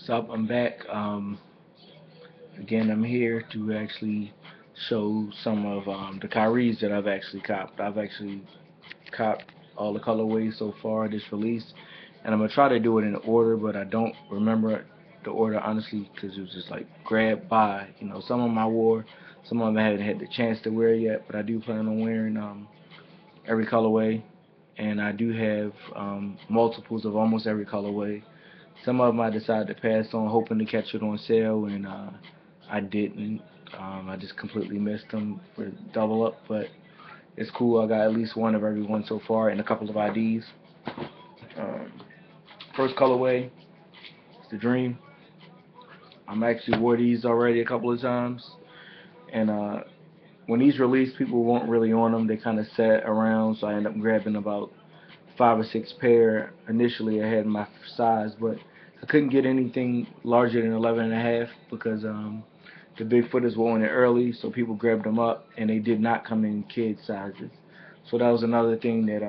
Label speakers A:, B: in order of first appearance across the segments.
A: Sup, I'm back. Again, I'm here to actually show some of the Kyries that I've actually copped. I've actually copped all the colorways so far this release, and I'm gonna try to do it in order, but I don't remember the order honestly because it was just like grab buy. Some of them I wore, some of them I haven't had the chance to wear yet, but I do plan on wearing every colorway, and I do have multiples of almost every colorway. Some of them I decided to pass on, hoping to catch it on sale, and I didn't. I just completely missed them for double up, but it's cool. I got at least one of every one so far, and a couple of IDs. Um, First colorway is the Dream. I'm actually wore these already a couple of times, and when these released, people weren't really on them. They kind of sat around, so I ended up grabbing about 5 or 6 pair. Initially, I had my size, but I couldn't get anything larger than 11 and a half because the Bigfooters were on it early, so people grabbed them up, and they did not come in kid sizes. So that was another thing that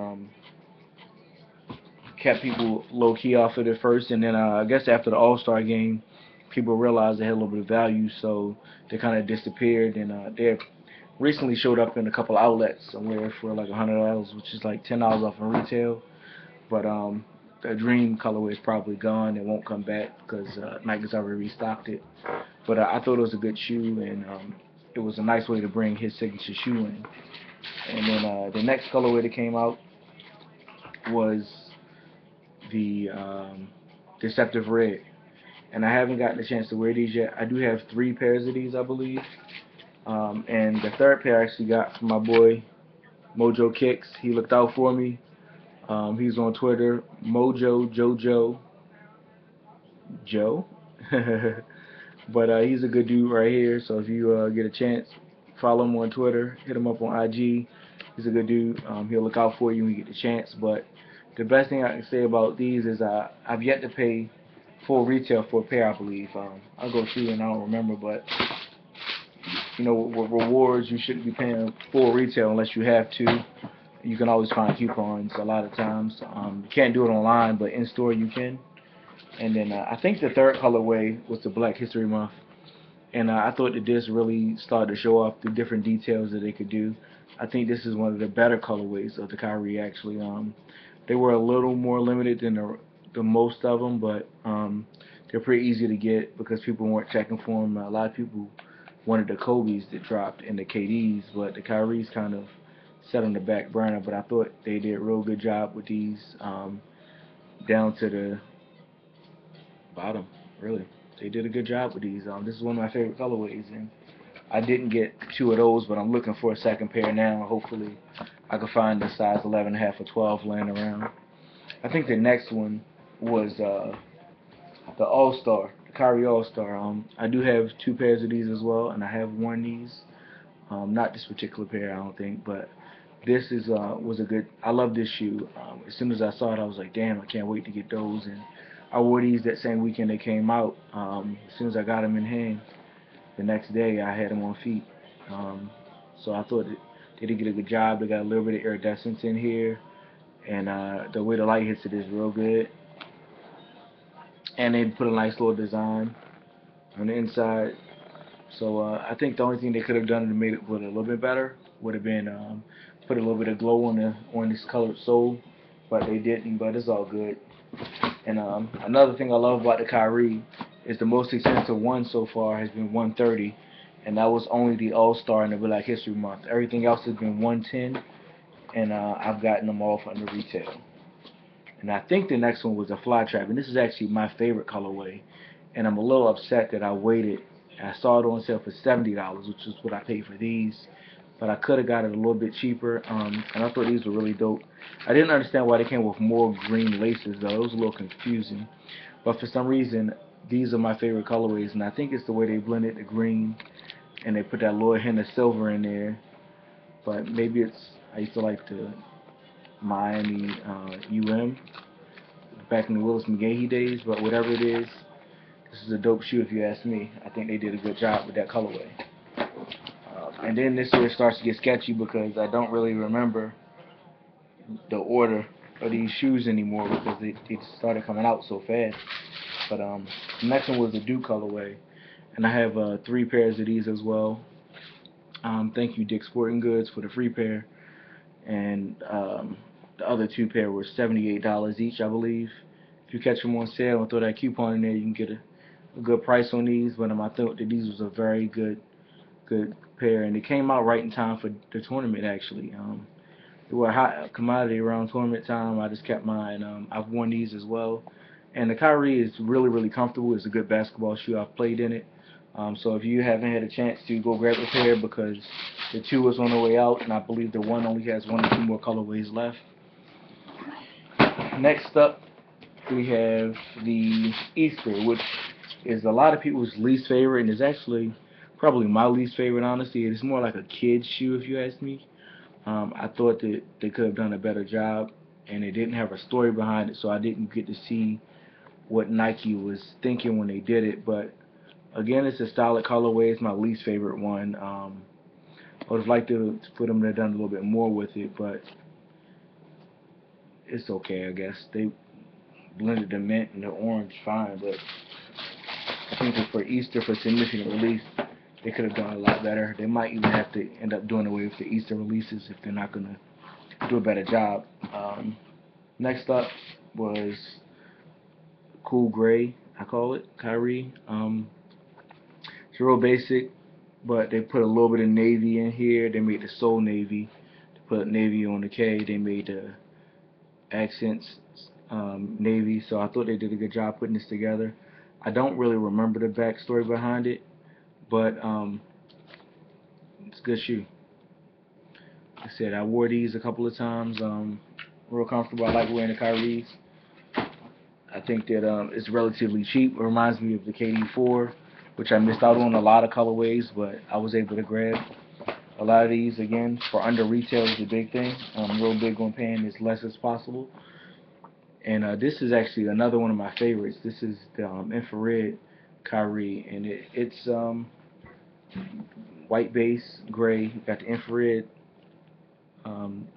A: kept people low key off it at first, and then I guess after the All-Star game, people realized they had a little bit of value, so they kind of disappeared, and they recently showed up in a couple outlets somewhere for like $100, which is like $10 off in retail. But the Dream colorway is probably gone. It won't come back because Nike's already restocked it. But I thought it was a good shoe, and it was a nice way to bring his signature shoe in. And then the next colorway that came out was the Deceptive Red. And I haven't gotten a chance to wear these yet. I do have 3 pairs of these, I believe. And the third pair I actually got from my boy Mojo Kicks. He looked out for me. He's on Twitter, Mojo Jojo Joe. But he's a good dude right here. So if you get a chance, follow him on Twitter, hit him up on IG. He's a good dude. He'll look out for you when you get the chance. But the best thing I can say about these is I've yet to pay full retail for a pair, I believe. I'll go see and I don't remember, but with rewards, you shouldn't be paying full retail unless you have to. You can always find coupons a lot of times. You can't do it online, but in store you can. And then I think the third colorway was the Black History Month. And I thought that this really started to show off the different details that they could do. I think this is one of the better colorways of the Kyrie, actually. They were a little more limited than the most of them, but they're pretty easy to get because people weren't checking for them. A lot of people wanted the Kobe's that dropped and the KD's, but the Kyrie's kind of set on the back burner. But I thought they did a real good job with these down to the bottom, really. They did a good job with these. This is one of my favorite colorways, and I didn't get 2 of those, but I'm looking for a second pair now. Hopefully, I can find the size 11 and a half or 12 laying around. I think the next one was the All-Star, the Kyrie All-Star. I do have 2 pairs of these as well, and I have worn these. Not this particular pair, I don't think, but this is was a good. I love this shoe. As soon as I saw it, I was like, damn, I can't wait to get those. And I wore these that same weekend they came out. As soon as I got them in hand, the next day I had them on feet. So I thought they did get a good job. They got a little bit of iridescence in here, and the way the light hits it is real good. And they put a nice little design on the inside. So I think the only thing they could have done to make it look a little bit better would have been put a little bit of glow on this colored sole, but they didn't. But it's all good. And another thing I love about the Kyrie is the most expensive one so far has been 130, and that was only the All-Star and the Black History Month. Everything else has been 110, and I've gotten them all for under retail. And I think the next one was a Fly Trap, and this is actually my favorite colorway. And I'm a little upset that I waited. I saw it on sale for $70, which is what I paid for these. But I could have got it a little bit cheaper, and I thought these were really dope. I didn't understand why they came with more green laces, though. It was a little confusing. But for some reason, these are my favorite colorways, and I think it's the way they blended the green, and they put that little hint of silver in there. But maybe it's, I used to like the Miami back in the Willis McGahee days, but whatever it is, this is a dope shoe if you ask me. I think they did a good job with that colorway. And then this year starts to get sketchy because I don't really remember the order of these shoes anymore because they started coming out so fast. But the next one was the Duke colorway, and I have 3 pairs of these as well. Thank you, Dick's Sporting Goods, for the free pair, and the other 2 pair were $78 each, I believe. If you catch them on sale and throw that coupon in there, you can get a good price on these. But I thought that these was a very good pair, and they came out right in time for the tournament. Actually, they were a hot commodity around tournament time. I just kept mine. I've worn these as well, and the Kyrie is really comfortable. It's a good basketball shoe. I've played in it. So if you haven't had a chance to go grab a pair, because the 2 is on the way out, and I believe the 1 only has 1 or 2 more colorways left. Next up, we have the Easter, which is a lot of people's least favorite, and is actually probably my least favorite, honestly. It's more like a kid's shoe, if you ask me. I thought that they could have done a better job, and it didn't have a story behind it, so I didn't get to see what Nike was thinking when they did it. But again, it's a solid colorway. It's my least favorite one. I would have liked for them to have done a little bit more with it, but it's okay, I guess. They blended the mint and the orange fine, but I think that for Easter, for significant release, they could have done a lot better. They might even have to end up doing away with the Easter releases if they're not going to do a better job. Next up was Cool Gray, I call it, Kyrie. It's real basic, but they put a little bit of navy in here. They made the sole navy. They put navy on the K. They made the accents navy, so I thought they did a good job putting this together. I don't really remember the backstory behind it, but it's a good shoe. Like I said, I wore these a couple of times. Real comfortable. I like wearing the Kyries. I think that it's relatively cheap. It reminds me of the KD4, which I missed out on a lot of colorways, but I was able to grab a lot of these. Again, for under retail is a big thing. I'm real big on paying as less as possible. And this is actually another one of my favorites. This is the infrared Kyrie, and it's white base, gray. Got the infrared on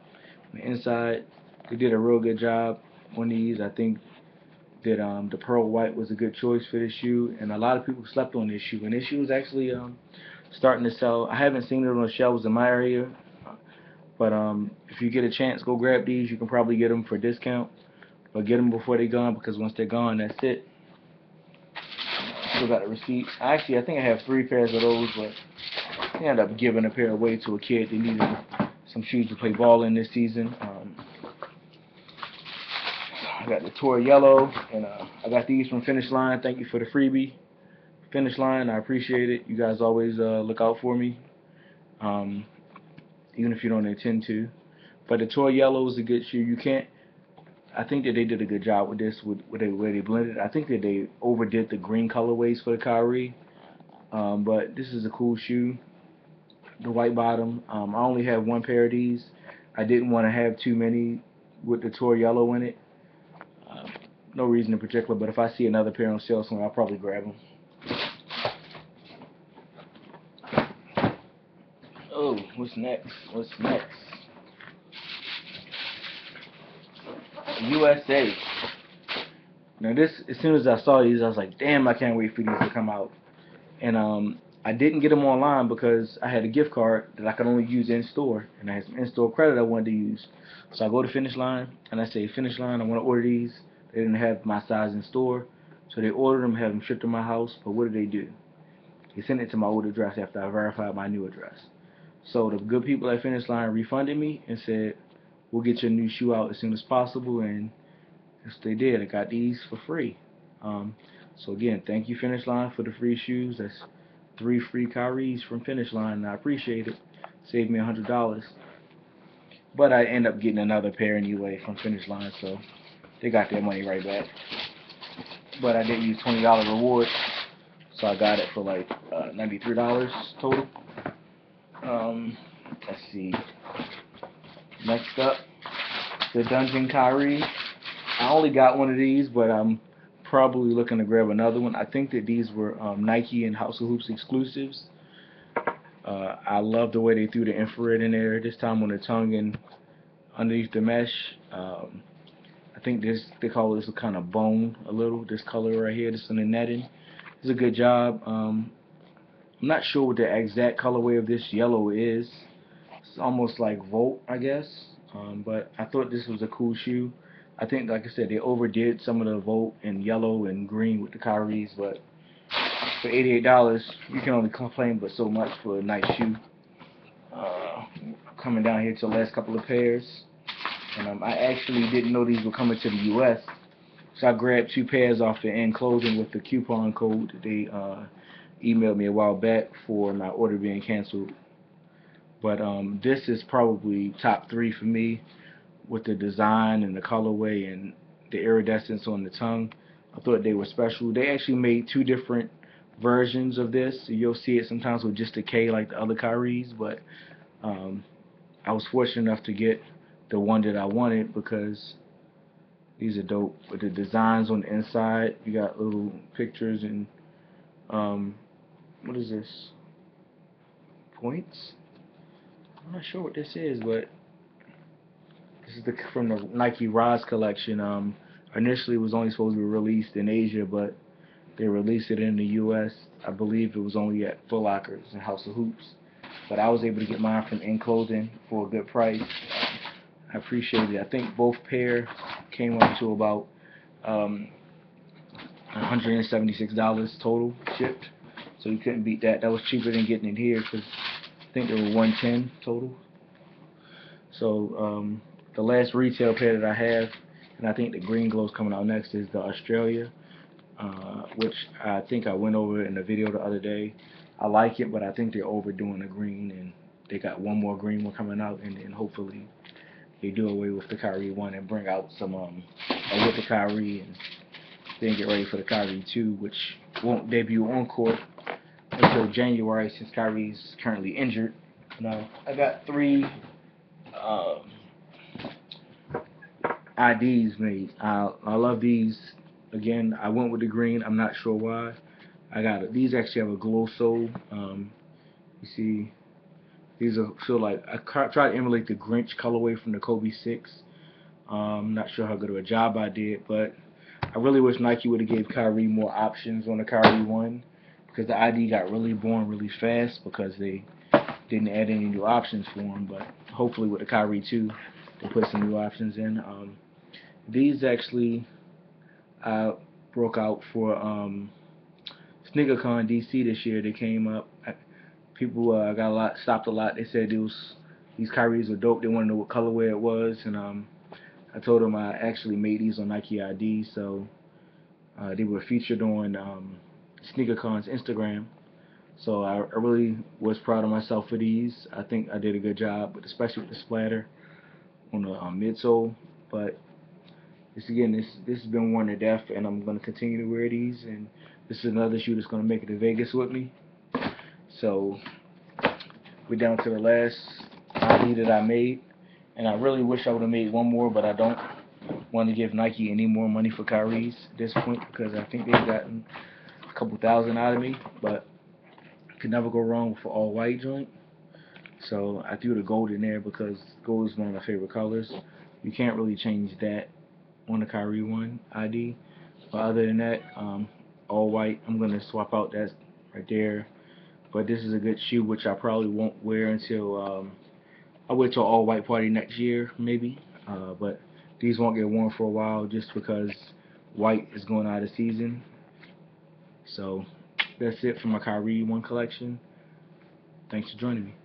A: the inside. They did a real good job on these. I think that the pearl white was a good choice for this shoe, and a lot of people slept on this shoe. And this shoe is actually starting to sell. I haven't seen it on the shelves in my area, but if you get a chance, go grab these. You can probably get them for a discount. But get them before they're gone, because once they're gone, that's it. Still got the receipt. Actually, I think I have 3 pairs of those, but I ended up giving a pair away to a kid that needed some shoes to play ball in this season. I got the Tour Yellow, and I got these from Finish Line. Thank you for the freebie, Finish Line. I appreciate it. You guys always look out for me, even if you don't intend to. But the Tour Yellow is a good shoe. You can't. I think that they did a good job with this, with where they blended. I think that they overdid the green colorways for the Kyrie, but this is a cool shoe. The white bottom. I only have 1 pair of these. I didn't want to have too many with the Tour Yellow in it. No reason in particular, but if I see another pair on sale somewhere, I'll probably grab them. Oh, what's next? What's next? USA. Now this, as soon as I saw these, I was like, damn, I can't wait for these to come out. And I didn't get them online because I had a gift card that I could only use in store, and I had some in-store credit I wanted to use. So I go to Finish Line and I say, Finish Line, I want to order these. They didn't have my size in store, so they ordered them, had them shipped to my house. But what did they do? They sent it to my old address after I verified my new address. So the good people at Finish Line refunded me and said, we'll get your new shoe out as soon as possible, and yes, they did. I got these for free. So again, thank you, Finish Line, for the free shoes. That's 3 free Kyries from Finish Line, and I appreciate it. Saved me $100. But I end up getting another pair anyway from Finish Line, so they got their money right back. But I did use $20 reward, so I got it for like $93 total. Let's see. Next up, the Dungeon Kyrie. I only got 1 of these, but I'm probably looking to grab another one. I think that these were Nike and House of Hoops exclusives. I love the way they threw the infrared in there, this time on the tongue and underneath the mesh. I think they call this kind of bone a little. This color right here, this in the netting, is a good job. I'm not sure what the exact colorway of this yellow is. It's almost like Volt, I guess. But I thought this was a cool shoe. I think, like I said, they overdid some of the Volt in yellow and green with the Kyries, but for $88, you can only complain but so much for a nice shoe. Coming down here to the last couple of pairs, and I actually didn't know these were coming to the U.S., so I grabbed 2 pairs off the end clothing with the coupon code that they emailed me a while back for my order being canceled. But this is probably top 3 for me with the design and the colorway and the iridescence on the tongue. I thought they were special. They actually made 2 different versions of this. You'll see it sometimes with just a K like the other Kyries, but I was fortunate enough to get the one that I wanted because these are dope. With the designs on the inside, you got little pictures and what is this? Points? I'm not sure what this is, but this is from the Nike Rise collection. Initially, it was only supposed to be released in Asia, but they released it in the U.S. I believe it was only at Foot Lockers and House of Hoops. But I was able to get mine from In Clothing for a good price. I appreciate it. I think both pair came up to about $176 total shipped. So you couldn't beat that. That was cheaper than getting it here because I think they were $110 total. So the last retail pair that I have, and I think the green glow's coming out next, is the Australia, which I think I went over in the video the other day. I like it, but I think they're overdoing the green, and they got one more green one coming out, and then hopefully they do away with the Kyrie one and bring out some with the Kyrie, and then get ready for the Kyrie 2, which won't debut on court until January since Kyrie's currently injured. Now I got 3 IDs made. I love these. Again, I went with the green. I'm not sure why. I got it. These actually have a glow sole. You see, these are feel like I tried to emulate the Grinch colorway from the Kobe 6. I'm not sure how good of a job I did, but I really wish Nike would have gave Kyrie more options on the Kyrie 1 because the ID got really boring really fast because they didn't add any new options for him. But hopefully with the Kyrie 2, they put some new options in. These actually broke out for SneakerCon DC this year. They came up. People got stopped a lot. They said these Kyries were dope. They wanted to know what colorway it was, and I told them I actually made these on Nike ID, so they were featured on SneakerCon's Instagram. So I really was proud of myself for these. I think I did a good job, especially with the splatter on the midsole. But this has been worn to death, and I'm going to continue to wear these. And this is another shoe that's going to make it to Vegas with me. So we're down to the last ID that I made, and I really wish I would have made one more, but I don't want to give Nike any more money for Kyrie's at this point because I think they've gotten a couple thousand out of me, but could never go wrong with an all-white joint. So I threw the gold in there because gold is one of my favorite colors. You can't really change that on the Kyrie 1 ID. But other than that, all white. I'm going to swap out that right there. But this is a good shoe, which I probably won't wear until I'll wait till all white party next year, maybe. But these won't get worn for a while just because white is going out of season. So that's it for my Kyrie 1 collection. Thanks for joining me.